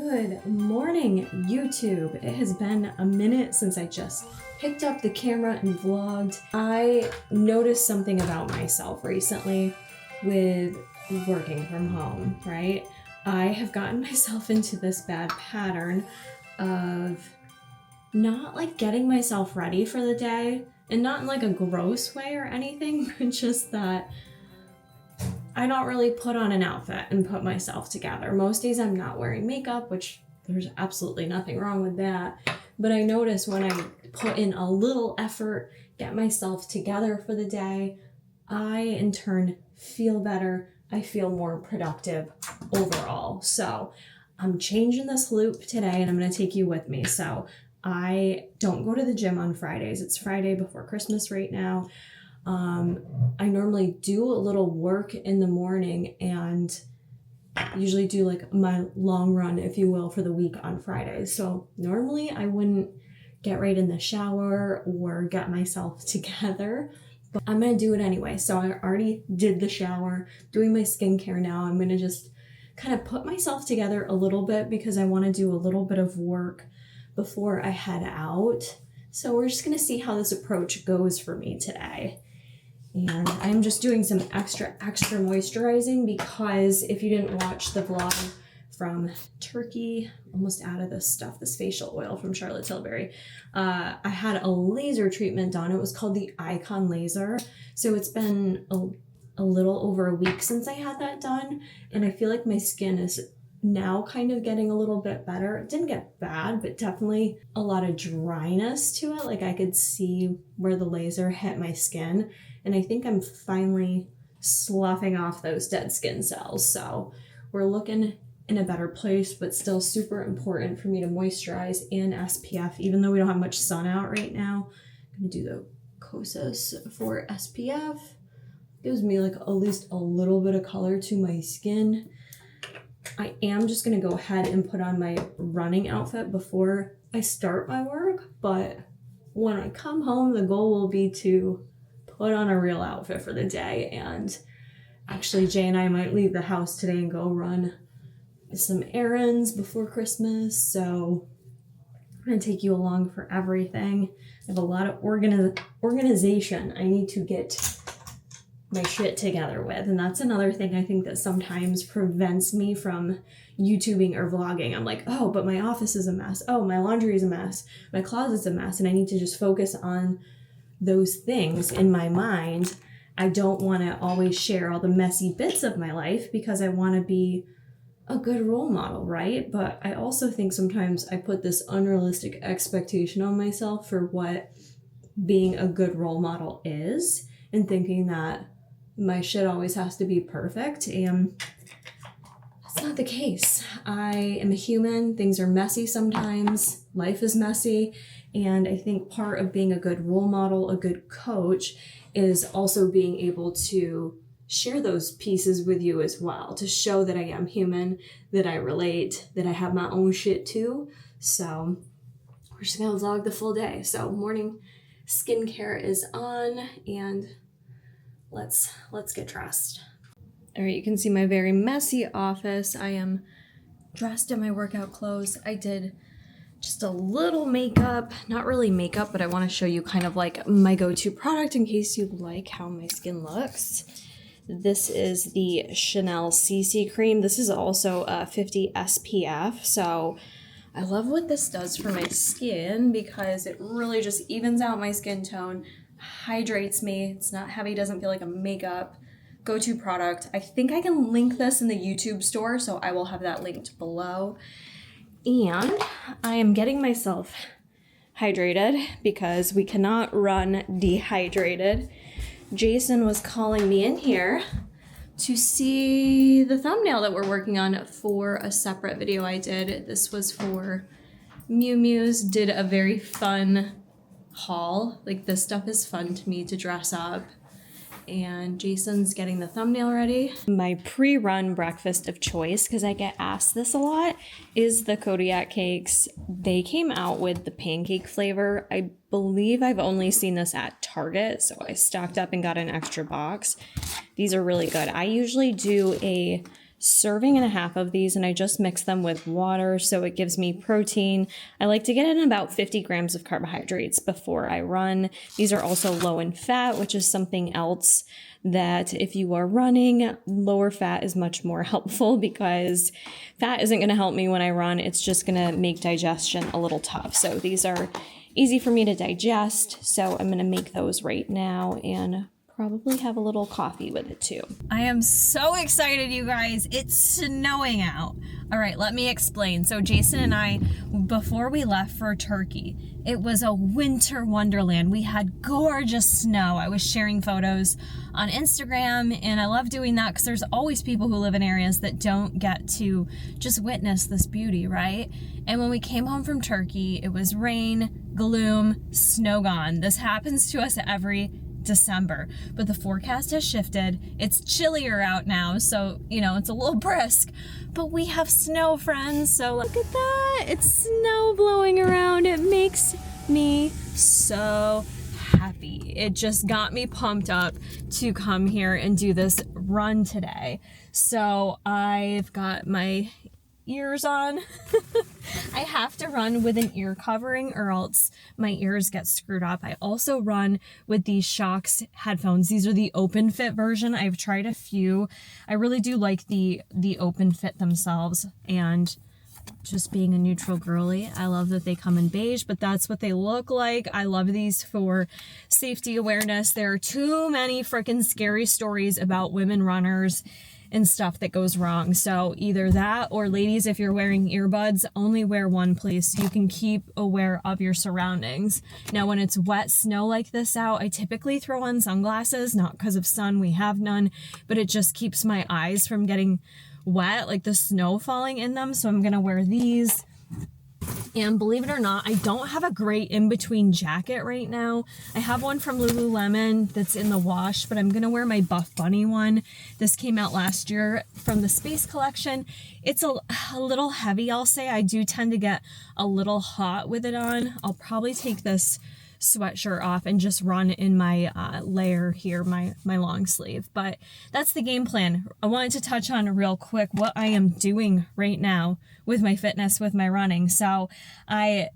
Good morning, YouTube. It has been a minute since I just picked up the camera and vlogged. I noticed something about myself recently with working from home, right? I have gotten myself into this bad pattern of not like getting myself ready for the day, and not in like a gross way or anything, but just that I don't really put on an outfit and put myself together. Most days I'm not wearing makeup, which there's absolutely nothing wrong with that. But I notice when I put in a little effort, get myself together for the day, I in turn feel better. I feel more productive overall. So I'm changing this loop today and I'm going to take you with me. So I don't go to the gym on Fridays. It's Friday before Christmas right now. I normally do a little work in the morning and usually do like my long run, if you will, for the week on Fridays. So normally I wouldn't get right in the shower or get myself together, but I'm going to do it anyway. So I already did the shower, doing my skincare now. I'm going to just kind of put myself together a little bit because I want to do a little bit of work before I head out. So we're just going to see how this approach goes for me today. And I'm just doing some extra moisturizing because if you didn't watch the vlog from Turkey, almost out of this stuff, this facial oil from Charlotte Tilbury, I had a laser treatment done. It was called the Icon Laser. So it's been a little over a week since I had that done. And I feel like my skin is now kind of getting a little bit better. It didn't get bad, but definitely a lot of dryness to it. Like I could see where the laser hit my skin. And I think I'm finally sloughing off those dead skin cells. So we're looking in a better place, but still super important for me to moisturize and SPF, even though we don't have much sun out right now. I'm gonna do the Kosas for SPF. Gives me like at least a little bit of color to my skin. I am just gonna go ahead and put on my running outfit before I start my work, but when I come home, the goal will be to put on a real outfit for the day. And actually Jay and I might leave the house today and go run some errands before Christmas. So I'm gonna take you along for everything. I have a lot of organization I need to get my shit together with. And that's another thing I think that sometimes prevents me from YouTubing or vlogging. I'm like, oh, but my office is a mess. Oh, my laundry is a mess. My closet's a mess. And I need to just focus on those things in my mind. I don't want to always share all the messy bits of my life because I want to be a good role model, right? But I also think sometimes I put this unrealistic expectation on myself for what being a good role model is, and thinking that my shit always has to be perfect. And that's not the case. I am a human. Things are messy sometimes. Life is messy. And I think part of being a good role model, a good coach, is also being able to share those pieces with you as well, to show that I am human, that I relate, that I have my own shit too. So we're just gonna vlog the full day. So morning skincare is on, and let's get dressed. All right, you can see my very messy office. I am dressed in my workout clothes. I did just a little makeup, not really makeup, but I want to show you kind of like my go-to product in case you like how my skin looks. This is the Chanel CC cream. This is also a 50 SPF. So I love what this does for my skin because it really just evens out my skin tone, hydrates me. It's not heavy, doesn't feel like a makeup. Go-to product. I think I can link this in the YouTube store, so I will have that linked below. And I am getting myself hydrated because we cannot run dehydrated. Jason was calling me in here to see the thumbnail that we're working on for a separate video I did. This was for Miu Miu's. Did a very fun haul. Like, this stuff is fun to me to dress up. And Jason's getting the thumbnail ready. My pre-run breakfast of choice, because I get asked this a lot, is the Kodiak cakes. They came out with the pancake flavor. I believe I've only seen this at Target, so I stocked up and got an extra box. These are really good. I usually do a serving and a half of these, and I just mix them with water so it gives me protein. I like to get in about 50 grams of carbohydrates before I run. These are also low in fat, which is something else that if you are running, lower fat is much more helpful, because fat isn't going to help me when I run. It's just going to make digestion a little tough. So these are easy for me to digest. So I'm going to make those right now and probably have a little coffee with it too. I am so excited, you guys. It's snowing out. All right, let me explain. So Jason and I, before we left for Turkey, it was a winter wonderland. We had gorgeous snow. I was sharing photos on Instagram, and I love doing that because there's always people who live in areas that don't get to just witness this beauty, right? And when we came home from Turkey, it was rain, gloom, snow gone. This happens to us every December, but the forecast has shifted. It's chillier out now, so it's a little brisk, but we have snow, friends. So look at that, it's snow blowing around. It makes me so happy. It just got me pumped up to come here and do this run today. So I've got my ears on. I have to run with an ear covering or else my ears get screwed up. I also run with these Shocks headphones. These are the open fit version. I've tried a few. I really do like the open fit themselves, and just being a neutral girly, I love that they come in beige, but that's what they look like. I love these for safety awareness. There are too many freaking scary stories about women runners and stuff that goes wrong. So either that, or ladies, if you're wearing earbuds, only wear one, please, so you can keep aware of your surroundings. Now, when it's wet snow like this out, I typically throw on sunglasses, not because of sun, we have none, but it just keeps my eyes from getting wet, like the snow falling in them. So I'm gonna wear these. And believe it or not, I don't have a great in-between jacket right now. I have one from Lululemon that's in the wash, but I'm going to wear my Buff Bunny one. This came out last year from the Space Collection. It's a little heavy, I'll say. I do tend to get a little hot with it on. I'll probably take this sweatshirt off and just run in my layer here, my long sleeve. But that's the game plan. I wanted to touch on real quick what I am doing right now with my fitness, with my running. So I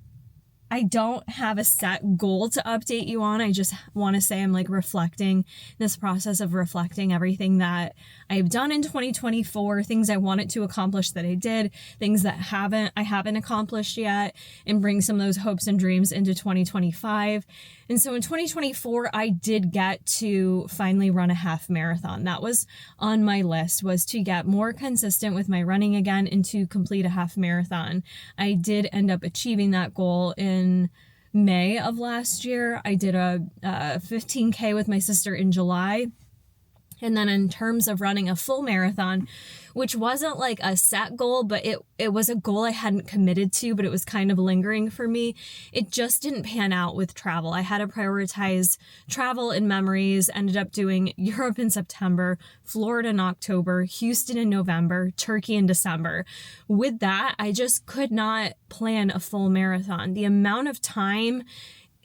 don't have a set goal to update you on. I just want to say I'm like reflecting, this process of reflecting everything that I've done in 2024, things I wanted to accomplish that I did, things that I haven't accomplished yet, and bring some of those hopes and dreams into 2025. And so in 2024, I did get to finally run a half marathon. That was on my list, was to get more consistent with my running again and to complete a half marathon. I did end up achieving that goal in May of last year. I did a 15K with my sister in July. And then in terms of running a full marathon, which wasn't like a set goal, but it was a goal I hadn't committed to, but it was kind of lingering for me. It just didn't pan out with travel. I had to prioritize travel and memories, ended up doing Europe in September, Florida in October, Houston in November, Turkey in December. With that, I just could not plan a full marathon. The amount of time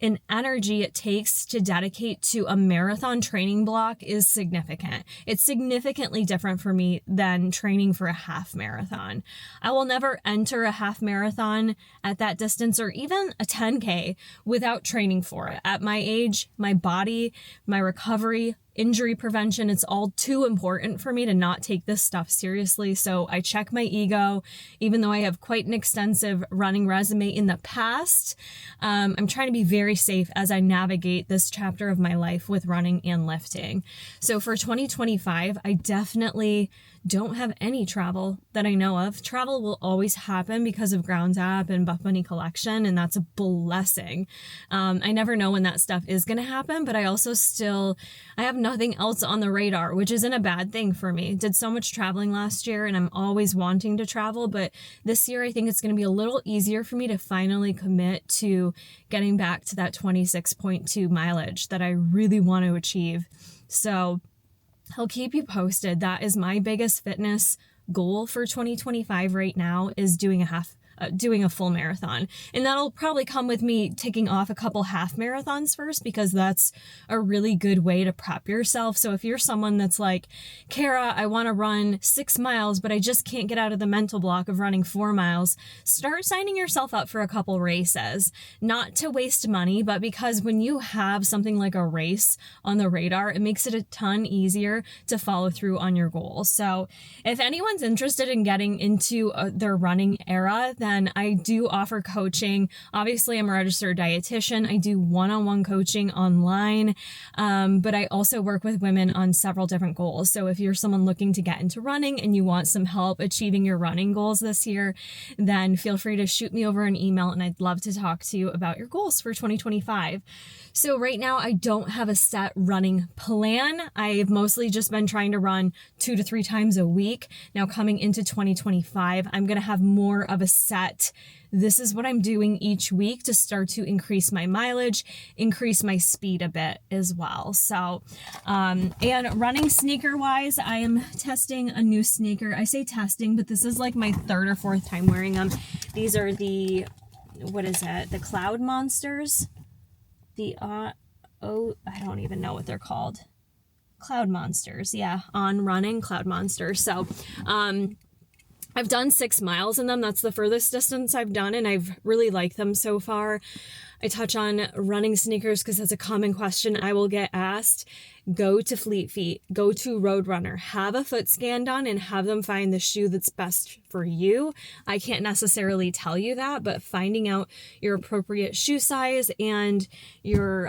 and energy it takes to dedicate to a marathon training block is significant. It's significantly different for me than training for a half marathon. I will never enter a half marathon at that distance or even a 10K without training for it. At my age, my body, my recovery, injury prevention, it's all too important for me to not take this stuff seriously. So I check my ego, even though I have quite an extensive running resume in the past. I'm trying to be very safe as I navigate this chapter of my life with running and lifting. So for 2025, I definitely don't have any travel that I know of. Travel will always happen because of Grounds App and Buff Bunny Collection, and that's a blessing. I never know when that stuff is going to happen, but I also I have nothing else on the radar, which isn't a bad thing for me. Did so much traveling last year, and I'm always wanting to travel, but this year I think it's going to be a little easier for me to finally commit to getting back to that 26.2 mileage that I really want to achieve. So I'll keep you posted. That is my biggest fitness goal for 2025 right now, is doing a doing a full marathon. And that'll probably come with me taking off a couple half marathons first, because that's a really good way to prep yourself. So if you're someone that's like, Kara, I want to run 6 miles, but I just can't get out of the mental block of running 4 miles, start signing yourself up for a couple races. Not to waste money, but because when you have something like a race on the radar, it makes it a ton easier to follow through on your goals. So if anyone's interested in getting into their running era, then I do offer coaching. Obviously, I'm a registered dietitian. I do one-on-one coaching online, but I also work with women on several different goals. So if you're someone looking to get into running and you want some help achieving your running goals this year, then feel free to shoot me over an email, and I'd love to talk to you about your goals for 2025. So right now I don't have a set running plan. I've mostly just been trying to run 2 to 3 times a week. Now coming into 2025, I'm going to have more of a set. This is what I'm doing each week to start to increase my mileage, increase my speed a bit as well. So, and running sneaker wise, I am testing a new sneaker. I say testing, but this is like my 3rd or 4th time wearing them. These are the, what is it? The Cloud Monsters. I don't even know what they're called. Cloud Monsters. Yeah. On running Cloud Monsters. So, I've done 6 miles in them. That's the furthest distance I've done, and I've really liked them so far. I touch on running sneakers because that's a common question I will get asked. Go to Fleet Feet, go to Roadrunner, have a foot scan done, and have them find the shoe that's best for you. I can't necessarily tell you that, but finding out your appropriate shoe size and your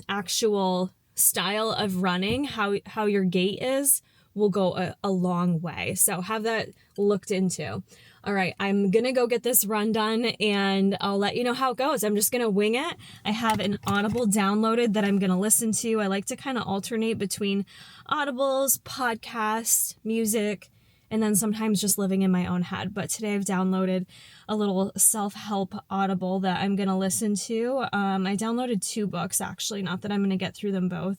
actual style of running, how your gait is, will go a long way. So have that looked into. All right, I'm going to go get this run done, and I'll let you know how it goes. I'm just going to wing it. I have an Audible downloaded that I'm going to listen to. I like to kind of alternate between Audibles, podcasts, music, and then sometimes just living in my own head. But today I've downloaded a little self-help Audible that I'm going to listen to. I downloaded 2 books, actually, not that I'm going to get through them both.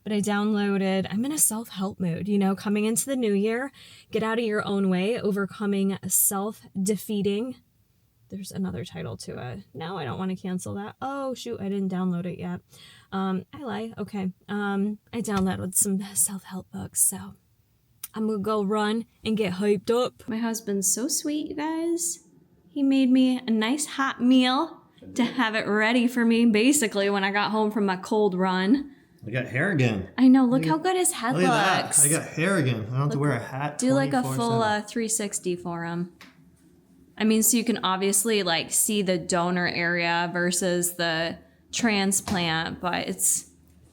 But I'm in a self-help mood, coming into the new year, get out of your own way, overcoming self-defeating. There's another title to it. No, I don't want to cancel that. Oh, shoot, I didn't download it yet. I lie. Okay. I downloaded some self-help books, so I'm going to go run and get hyped up. My husband's so sweet, you guys. He made me a nice hot meal to have it ready for me, basically, when I got home from my cold run. I got hair again. I know. Look how good his head Look at looks. that. I got hair again. I don't have to wear a hat. Do like a full 360 for him. I mean, so you can obviously like see the donor area versus the transplant, but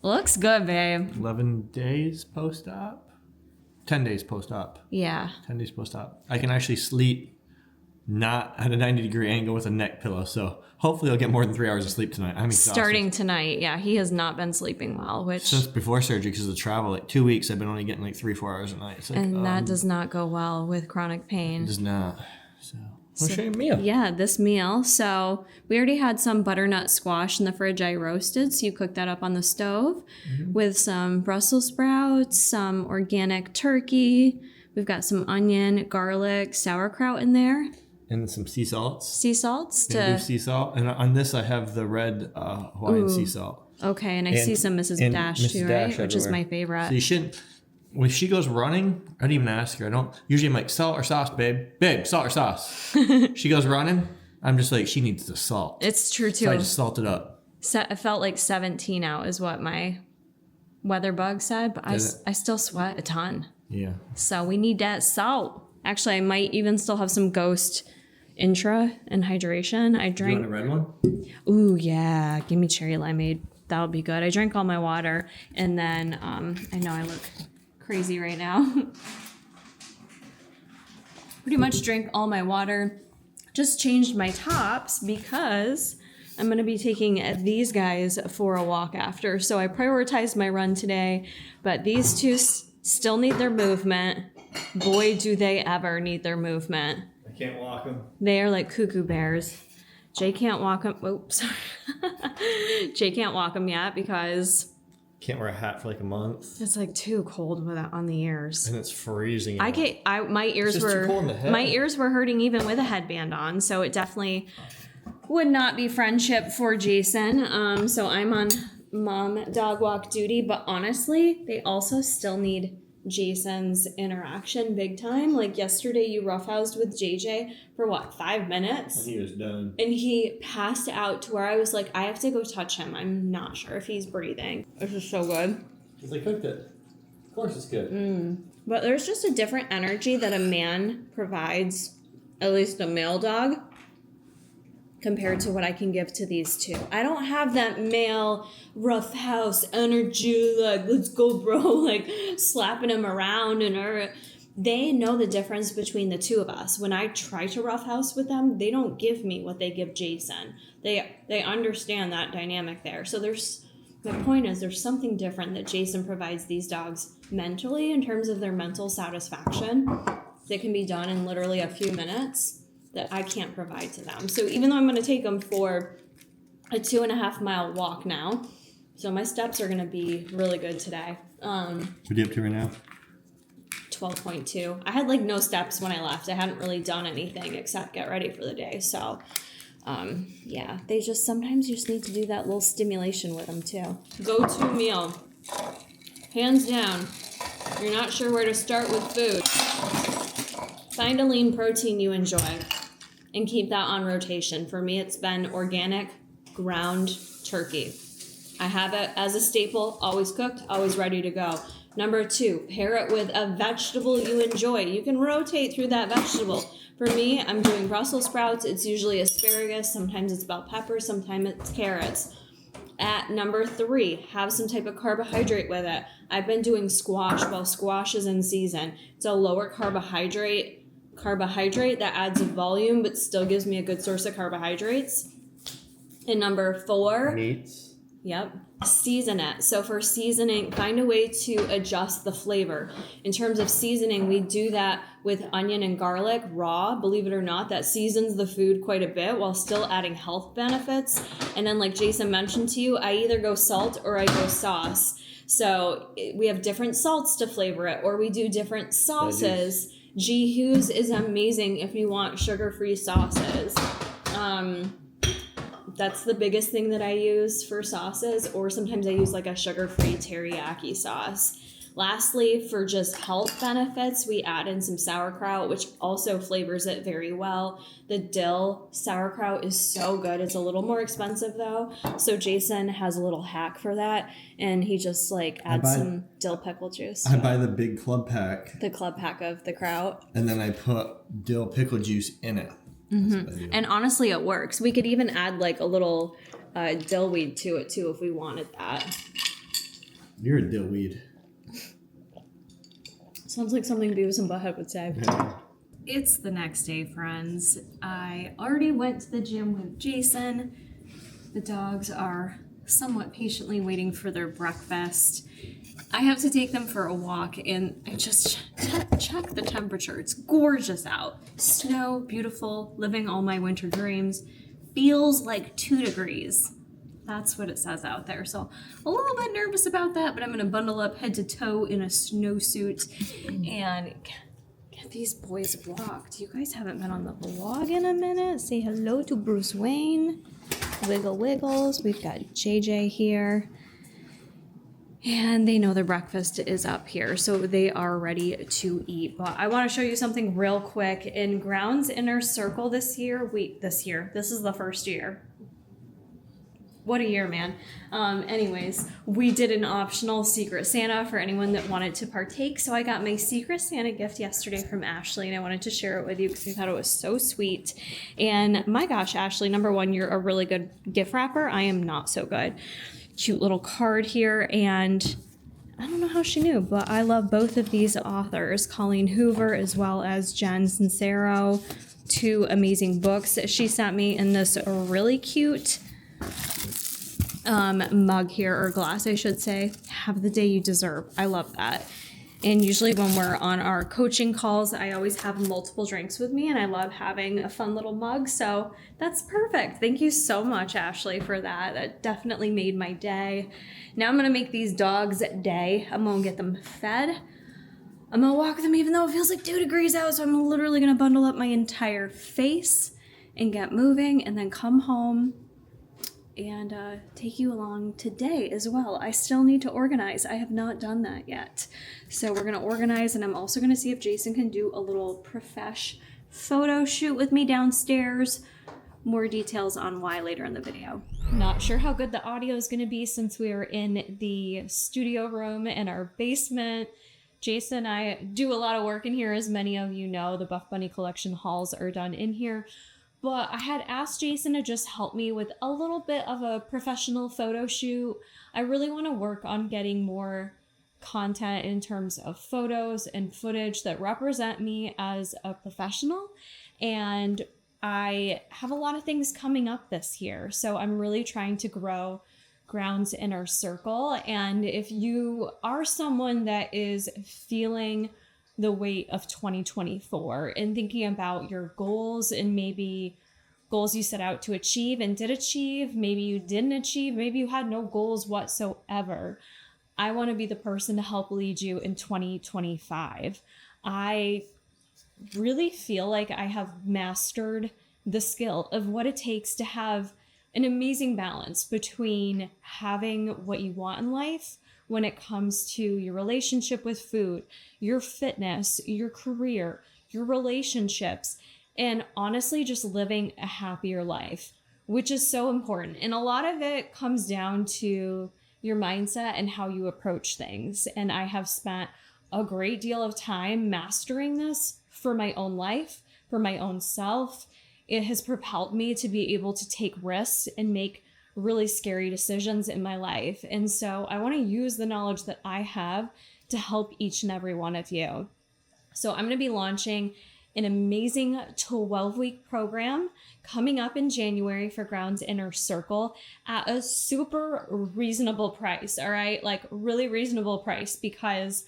looks good, babe. 11 days post-op? 10 days post-op. Yeah. 10 days post-op. I can actually sleep not at a 90-degree angle with a neck pillow, so hopefully I'll get more than 3 hours of sleep tonight. I'm exhausted. Starting tonight, yeah. He has not been sleeping well, which... Since before surgery, because of the travel, like 2 weeks, I've been only getting like 3-4 hours a night. It's like, and that does not go well with chronic pain. It does not. So, I'll show you a meal. Yeah, this meal. So we already had some butternut squash in the fridge I roasted, so you cook that up on the stove with some Brussels sprouts, some organic turkey. We've got some onion, garlic, sauerkraut in there. And some sea salts. Sea salts? Do sea salt. And on this, I have the red Hawaiian sea salt. Okay, and I see some Mrs. Dash too, right? Which is my favorite. So you shouldn't... When she goes running, I don't even ask her. I don't... Usually I'm like, salt or sauce, babe? Babe, salt or sauce? She goes running, I'm just like, she needs the salt. It's true, too. So I just salt it up. I felt like 17 out is what my weather bug said, but I still sweat a ton. Yeah. So we need that salt. Actually, I might even still have some Ghost Intra and hydration. I drank. You want a red one? Ooh, yeah. Give me cherry limeade. That would be good. I drank all my water, and then I know I look crazy right now. Pretty much drank all my water. Just changed my tops because I'm going to be taking these guys for a walk after. So I prioritized my run today, but these two still need their movement. Boy, do they ever need their movement. I can't walk them. They are like cuckoo bears. Jay can't walk them. Oops. Jay can't walk them yet because Can't wear a hat for like a month. It's like too cold with it on the ears. And it's freezing. My ears were hurting even with a headband on, so it definitely would not be friendship for Jason. So I'm on mom dog walk duty, but honestly, they also still need Jason's interaction big time. Like yesterday, you roughhoused with JJ for what, 5 minutes? And he was done. And he passed out to where I was like, I have to go touch him. I'm not sure if he's breathing. This is so good. Because they cooked it. Of course it's good. But there's just a different energy that a man provides, at least a male dog, compared to what I can give to these two. I don't have that male roughhouse energy, like, let's go, bro, like slapping him around and they know the difference between the two of us. When I try to roughhouse with them, they don't give me what they give Jason. They understand that dynamic there. So my point is there's something different that Jason provides these dogs mentally in terms of their mental satisfaction that can be done in literally a few minutes that I can't provide to them. So even though I'm going to take them for a 2.5 mile walk now, so my steps are going to be really good today. What are you up to right now? 12.2. I had like no steps when I left. I hadn't really done anything except get ready for the day. So yeah, sometimes you just need to do that little stimulation with them too. Go-to meal, hands down. You're not sure where to start with food. Find a lean protein you enjoy and keep that on rotation. For me, it's been organic ground turkey. I have it as a staple, always cooked, always ready to go. Number 2, pair it with a vegetable you enjoy. You can rotate through that vegetable. For me, I'm doing Brussels sprouts. It's usually asparagus. Sometimes it's bell pepper. Sometimes it's carrots. At number 3, have some type of carbohydrate with it. I've been doing squash while squash is in season. It's a lower carbohydrate that adds a volume but still gives me a good source of carbohydrates. And number 4, meats. Yep. Season it. So for seasoning, find a way to adjust the flavor. In terms of seasoning, we do that with onion and garlic raw. Believe it or not, that seasons the food quite a bit while still adding health benefits. And then like Jason mentioned to you, I either go salt or I go sauce. So we have different salts to flavor it, or we do different sauces. G. Hughes is amazing if you want sugar-free sauces. That's the biggest thing that I use for sauces, or sometimes I use like a sugar-free teriyaki sauce. Lastly, for just health benefits, we add in some sauerkraut, which also flavors it very well. The dill sauerkraut is so good. It's a little more expensive though. So Jason has a little hack for that, and he just like adds some dill pickle juice. I buy the big club pack. The club pack of the kraut. And then I put dill pickle juice in it. Mm-hmm. And honestly, it works. We could even add like a little dill weed to it too if we wanted that. You're a dill weed. Sounds like something Beavis and Butthead would say. Yeah. It's the next day, friends. I already went to the gym with Jason. The dogs are somewhat patiently waiting for their breakfast. I have to take them for a walk, and I just check the temperature. It's gorgeous out. Snow, beautiful, living all my winter dreams. Feels like 2 degrees. That's what it says out there. So a little bit nervous about that, but I'm going to bundle up head to toe in a snowsuit and get these boys walked. You guys haven't been on the vlog in a minute. Say hello to Bruce Wayne. Wiggle wiggles. We've got JJ here. And they know their breakfast is up here, so they are ready to eat. But I want to show you something real quick. In Grounds Inner Circle this is the first year. What a year, man. Anyways, we did an optional Secret Santa for anyone that wanted to partake. So I got my Secret Santa gift yesterday from Ashley, and I wanted to share it with you because I thought it was so sweet. And my gosh, Ashley, number 1, you're a really good gift wrapper. I am not so good. Cute little card here, and I don't know how she knew, but I love both of these authors, Colleen Hoover as well as Jen Sincero. 2 amazing books that she sent me in this really cute mug here, or glass I should say. Have the day you deserve. I love that. And usually when we're on our coaching calls, I always have multiple drinks with me, and I love having a fun little mug. So that's perfect. Thank you so much, Ashley, for that. That definitely made my day. Now I'm going to make these dogs day. I'm going to get them fed. I'm going to walk them even though it feels like 2 degrees out. So I'm literally going to bundle up my entire face and get moving, and then come home and take you along today as well. I still need to organize. I have not done that yet. So we're going to organize, and I'm also going to see if Jason can do a little profesh photo shoot with me downstairs. More details on why later in the video. Not sure how good the audio is going to be since we are in the studio room in our basement. Jason and I do a lot of work in here. As many of you know, the Buff Bunny collection hauls are done in here. But I had asked Jason to just help me with a little bit of a professional photo shoot. I really want to work on getting more content in terms of photos and footage that represent me as a professional. And I have a lot of things coming up this year. So I'm really trying to grow Ground's inner circle. And if you are someone that is feeling the weight of 2024 and thinking about your goals and maybe goals you set out to achieve and did achieve, maybe you didn't achieve, maybe you had no goals whatsoever, I want to be the person to help lead you in 2025. I really feel like I have mastered the skill of what it takes to have an amazing balance between having what you want in life when it comes to your relationship with food, your fitness, your career, your relationships, and honestly, just living a happier life, which is so important. And a lot of it comes down to your mindset and how you approach things. And I have spent a great deal of time mastering this for my own life, for my own self. It has propelled me to be able to take risks and make really scary decisions in my life. And so I want to use the knowledge that I have to help each and every one of you. So I'm going to be launching an amazing 12-week program coming up in January for Ground's Inner Circle at a super reasonable price. All right. Like really reasonable price, because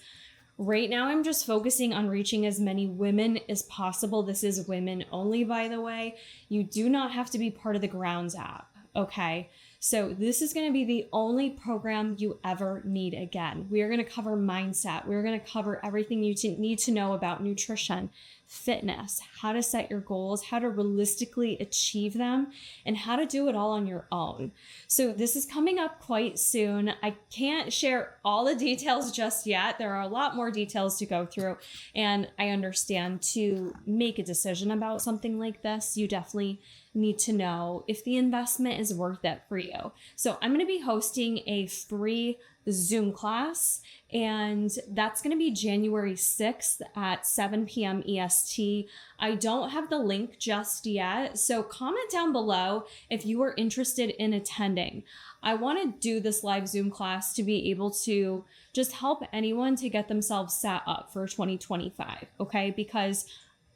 right now I'm just focusing on reaching as many women as possible. This is women only, by the way. You do not have to be part of the Grounds app. Okay, so this is going to be the only program you ever need again. We are going to cover mindset. We're going to cover everything you need to know about nutrition, fitness, how to set your goals, how to realistically achieve them, and how to do it all on your own. So this is coming up quite soon. I can't share all the details just yet. There are a lot more details to go through, and I understand to make a decision about something like this, you definitely need to know if the investment is worth it for you. So I'm going to be hosting a free Zoom class, and that's going to be January 6th at 7 p.m. EST. I don't have the link just yet, so comment down below if you are interested in attending. I want to do this live Zoom class to be able to just help anyone to get themselves set up for 2025, okay? Because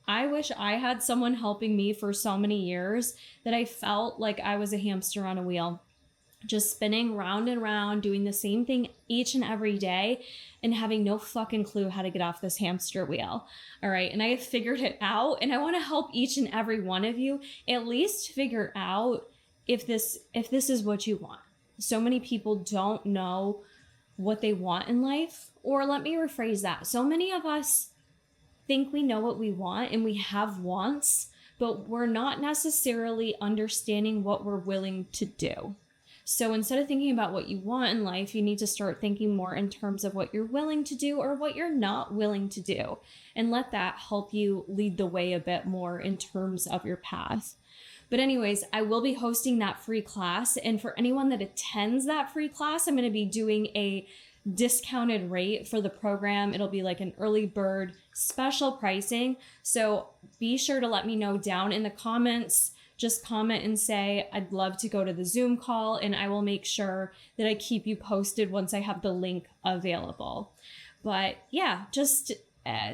I wish I had someone helping me for so many years that I felt like I was a hamster on a wheel, just spinning round and round, doing the same thing each and every day and having no fucking clue how to get off this hamster wheel. All right. And I have figured it out, and I want to help each and every one of you at least figure out if this is what you want. So many people don't know what they want in life, or let me rephrase that. So many of us think we know what we want and we have wants, but we're not necessarily understanding what we're willing to do. So instead of thinking about what you want in life, you need to start thinking more in terms of what you're willing to do or what you're not willing to do, and let that help you lead the way a bit more in terms of your path. But anyways, I will be hosting that free class. And for anyone that attends that free class, I'm going to be doing a discounted rate for the program. It'll be like an early bird special pricing. So be sure to let me know down in the comments. Just comment and say, I'd love to go to the Zoom call, and I will make sure that I keep you posted once I have the link available. But yeah, just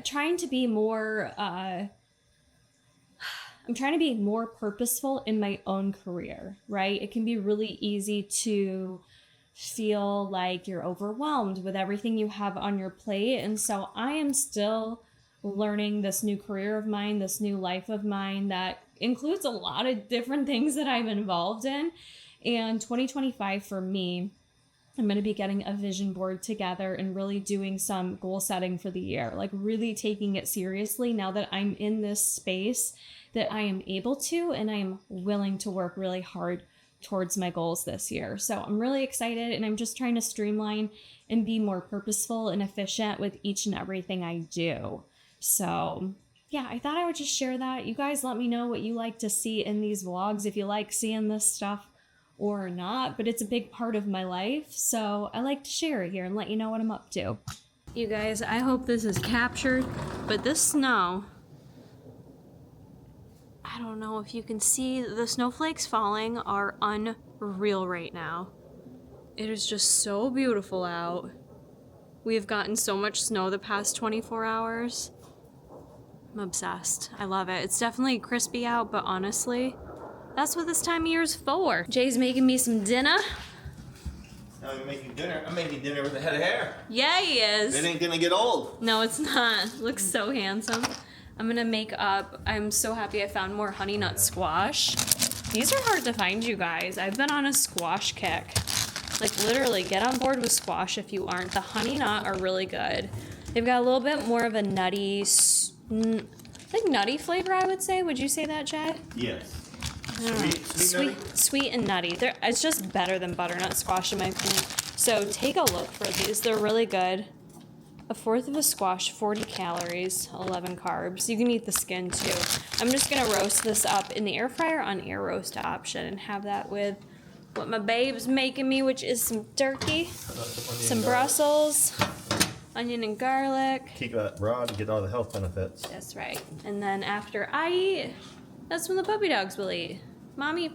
trying to be more, I'm trying to be more purposeful in my own career, right? It can be really easy to feel like you're overwhelmed with everything you have on your plate. And so I am still learning this new career of mine, this new life of mine that includes a lot of different things that I'm involved in. And 2025 for me, I'm going to be getting a vision board together and really doing some goal setting for the year, like really taking it seriously now that I'm in this space that I am able to, and I am willing to work really hard towards my goals this year. So I'm really excited, and I'm just trying to streamline and be more purposeful and efficient with each and everything I do. So yeah, I thought I would just share that. You guys let me know what you like to see in these vlogs, if you like seeing this stuff or not, but it's a big part of my life, so I like to share it here and let you know what I'm up to. You guys, I hope this is captured, but this snow, I don't know if you can see, the snowflakes falling are unreal right now. It is just so beautiful out. We have gotten so much snow the past 24 hours. I'm obsessed. I love it. It's definitely crispy out, but honestly, that's what this time of year is for. Jay's making me some dinner. Now I'm making dinner. I'm making dinner with a head of hair. Yeah, he is. It ain't gonna get old. No, it's not. Looks so handsome. I'm gonna make up, I'm so happy I found more honey nut squash. These are hard to find, you guys. I've been on a squash kick. Like literally, get on board with squash if you aren't. The honey nut are really good. They've got a little bit more of a nutty, like nutty flavor, I would say. Would you say that, Chad? Yes. Sweet and nutty. It's just better than butternut squash in my opinion. So take a look for these. They're really good. A fourth of a squash, 40 calories, 11 carbs. You can eat the skin too. I'm just gonna roast this up in the air fryer on air roast option and have that with what my babe's making me, which is some turkey, some Brussels, onion and garlic. Keep that raw to get all the health benefits. That's right. And then after I eat, that's when the puppy dogs will eat. Mommy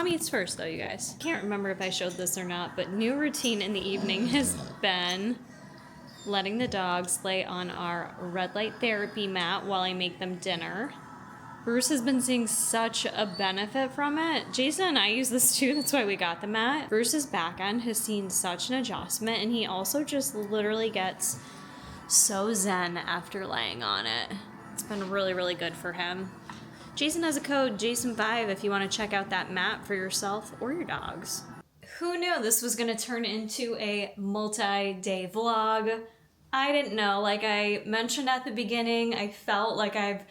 eats first though, you guys. Can't remember if I showed this or not, but new routine in the evening has been letting the dogs lay on our red light therapy mat while I make them dinner. Bruce has been seeing such a benefit from it. Jason and I use this too, that's why we got the mat. Bruce's back end has seen such an adjustment, and he also just literally gets so zen after laying on it. It's been really, really good for him. Jason has a code, Jason5, if you want to check out that mat for yourself or your dogs. Who knew this was going to turn into a multi-day vlog? I didn't know. Like I mentioned at the beginning, I felt like I've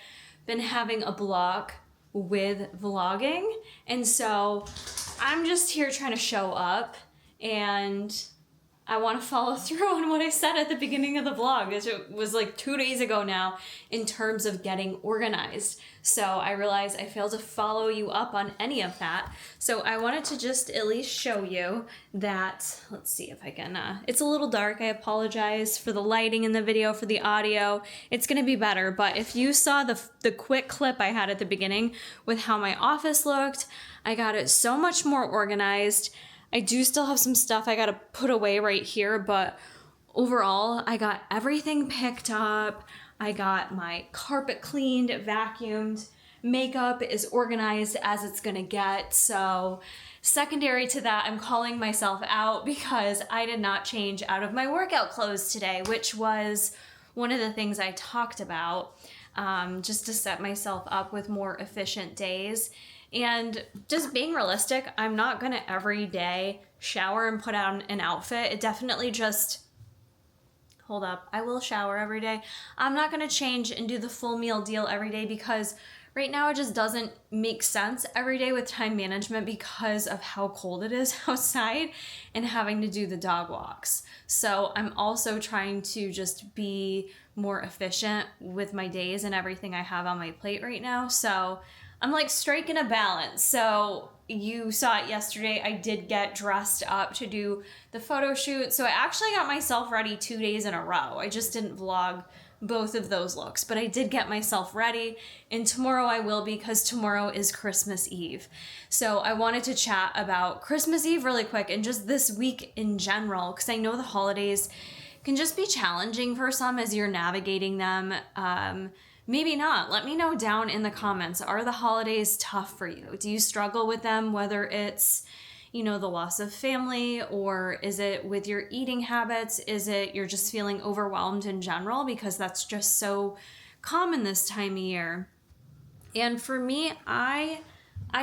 been having a block with vlogging. And so I'm just here trying to show up, and I want to follow through on what I said at the beginning of the vlog. It was like 2 days ago now in terms of getting organized. So I realized I failed to follow you up on any of that. So I wanted to just at least show you that, let's see if I can, it's a little dark. I apologize for the lighting in the video, for the audio. It's going to be better. But if you saw the quick clip I had at the beginning with how my office looked, I got it so much more organized. I do still have some stuff I gotta put away right here, but overall, I got everything picked up. I got my carpet cleaned, vacuumed. Makeup is organized as it's gonna get. So secondary to that, I'm calling myself out because I did not change out of my workout clothes today, which was one of the things I talked about, just to set myself up with more efficient days. And just being realistic, I'm not gonna every day shower and put on an outfit. It definitely just, hold up, I will shower every day. I'm not gonna change and do the full meal deal every day because right now it just doesn't make sense every day with time management because of how cold it is outside and having to do the dog walks. So I'm also trying to just be more efficient with my days and everything I have on my plate right now. So I'm like striking a balance. So you saw it yesterday. I did get dressed up to do the photo shoot. So I actually got myself ready 2 days in a row. I just didn't vlog both of those looks, but I did get myself ready, and tomorrow I will because tomorrow is Christmas Eve. So I wanted to chat about Christmas Eve really quick and just this week in general, because I know the holidays can just be challenging for some as you're navigating them. Maybe not. Let me know down in the comments. Are the holidays tough for you? Do you struggle with them? Whether it's, the loss of family, or is it with your eating habits? Is it you're just feeling overwhelmed in general? Because that's just so common this time of year. And for me, I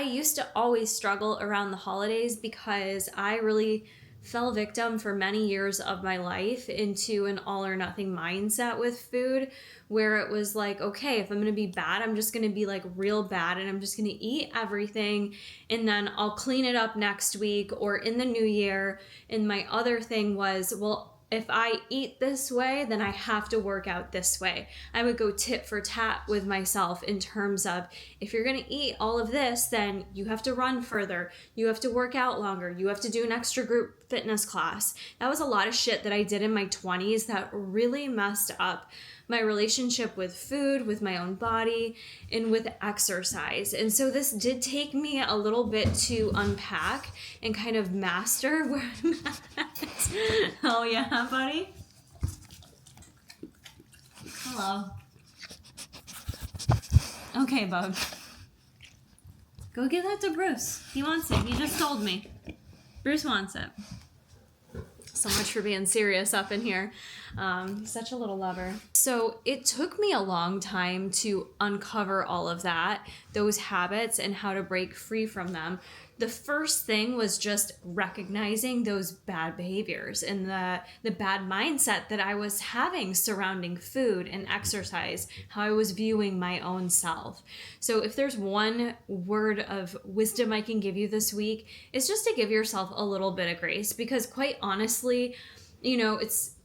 used to always struggle around the holidays because I really fell victim for many years of my life into an all or nothing mindset with food, where it was like, okay, if I'm going to be bad, I'm just going to be like real bad and I'm just going to eat everything and then I'll clean it up next week or in the new year. And my other thing was, well, if I eat this way, then I have to work out this way. I would go tit for tat with myself in terms of, if you're going to eat all of this, then you have to run further. You have to work out longer. You have to do an extra group fitness class. That was a lot of shit that I did in my 20s that really messed up my relationship with food, with my own body, and with exercise. And so this did take me a little bit to unpack and kind of master where I'm at. Oh yeah, buddy? Hello. Okay, bub. Go give that to Bruce. He wants it. He just told me. Bruce wants it. So much for being serious up in here. He's such a little lover. So it took me a long time to uncover all of that, those habits, and how to break free from them. The first thing was just recognizing those bad behaviors and the bad mindset that I was having surrounding food and exercise, how I was viewing my own self. So if there's one word of wisdom I can give you this week, it's just to give yourself a little bit of grace, because quite honestly, it's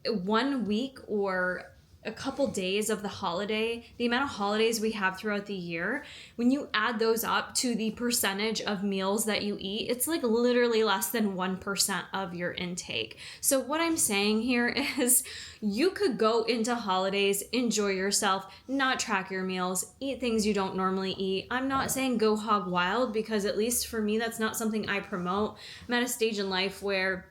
1 week or a couple days of the holiday, the amount of holidays we have throughout the year, when you add those up to the percentage of meals that you eat, it's like literally less than 1% of your intake. So what I'm saying here is you could go into holidays, enjoy yourself, not track your meals, eat things you don't normally eat. I'm not saying go hog wild, because at least for me, that's not something I promote. I'm at a stage in life where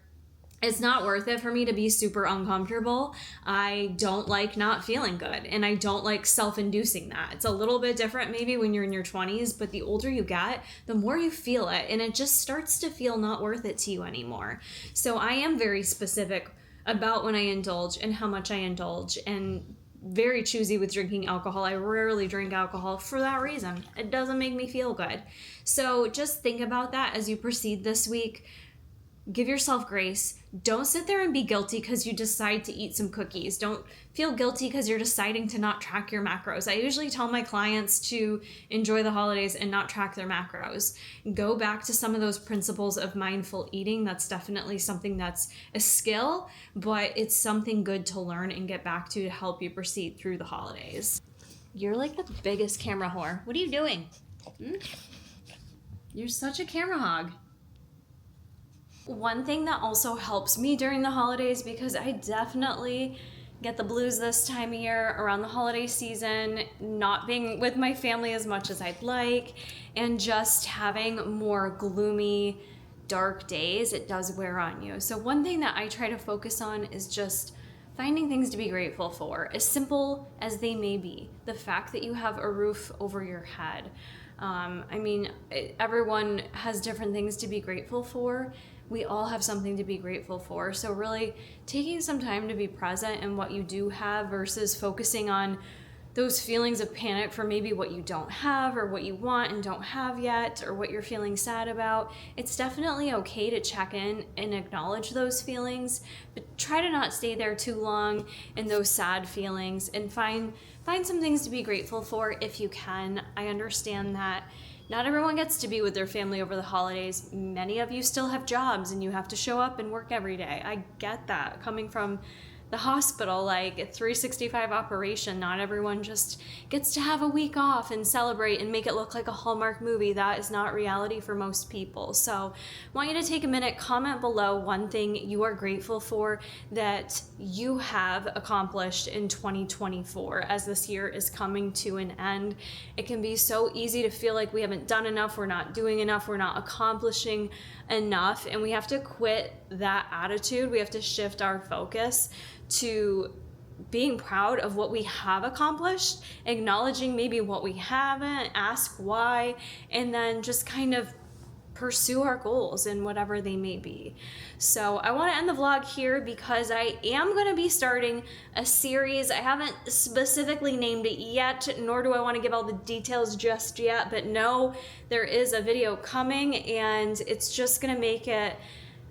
it's not worth it for me to be super uncomfortable. I don't like not feeling good, and I don't like self-inducing that. It's a little bit different maybe when you're in your 20s, but the older you get, the more you feel it, and it just starts to feel not worth it to you anymore. So I am very specific about when I indulge and how much I indulge, and very choosy with drinking alcohol. I rarely drink alcohol for that reason. It doesn't make me feel good. So just think about that as you proceed this week. Give yourself grace. Don't sit there and be guilty because you decide to eat some cookies. Don't feel guilty because you're deciding to not track your macros. I usually tell my clients to enjoy the holidays and not track their macros. Go back to some of those principles of mindful eating. That's definitely something that's a skill, but it's something good to learn and get back to help you proceed through the holidays. You're like the biggest camera whore. What are you doing? You're such a camera hog. One thing that also helps me during the holidays, because I definitely get the blues this time of year around the holiday season, not being with my family as much as I'd like, and just having more gloomy, dark days, it does wear on you. So one thing that I try to focus on is just finding things to be grateful for, as simple as they may be. The fact that you have a roof over your head. Everyone has different things to be grateful for. We all have something to be grateful for. So really taking some time to be present in what you do have versus focusing on those feelings of panic for maybe what you don't have or what you want and don't have yet or what you're feeling sad about. It's definitely okay to check in and acknowledge those feelings, but try to not stay there too long in those sad feelings, and find some things to be grateful for if you can. I understand that not everyone gets to be with their family over the holidays. Many of you still have jobs and you have to show up and work every day. I get that. Coming from the hospital, like a 365 operation, not everyone just gets to have a week off and celebrate and make it look like a Hallmark movie. That is not reality for most people. So I want you to take a minute, comment below one thing you are grateful for that you have accomplished in 2024 as this year is coming to an end. It can be so easy to feel like we haven't done enough, we're not doing enough, we're not accomplishing enough, and we have to quit that attitude. We have to shift our focus to being proud of what we have accomplished, acknowledging maybe what we haven't, ask why, and then just kind of pursue our goals and whatever they may be. So I want to end the vlog here because I am going to be starting a series. I haven't specifically named it yet, nor do I want to give all the details just yet, but no, there is a video coming, and it's just going to make it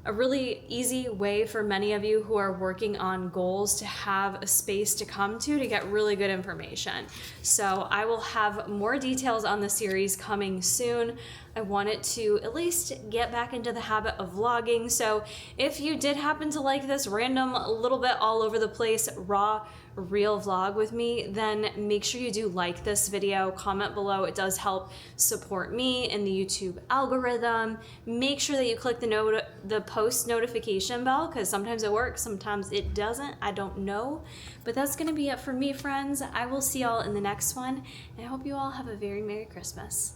a really easy way for many of you who are working on goals to have a space to come to get really good information. So I will have more details on the series coming soon. I wanted to at least get back into the habit of vlogging. So if you did happen to like this random, a little bit all over the place, raw, real vlog with me, then make sure you do like this video, comment below. It does help support me in the YouTube algorithm. Make sure that you click the post notification bell, because sometimes it works, sometimes it doesn't. I don't know. But that's going to be it for me, friends. I will see y'all in the next one, and I hope you all have a very Merry Christmas.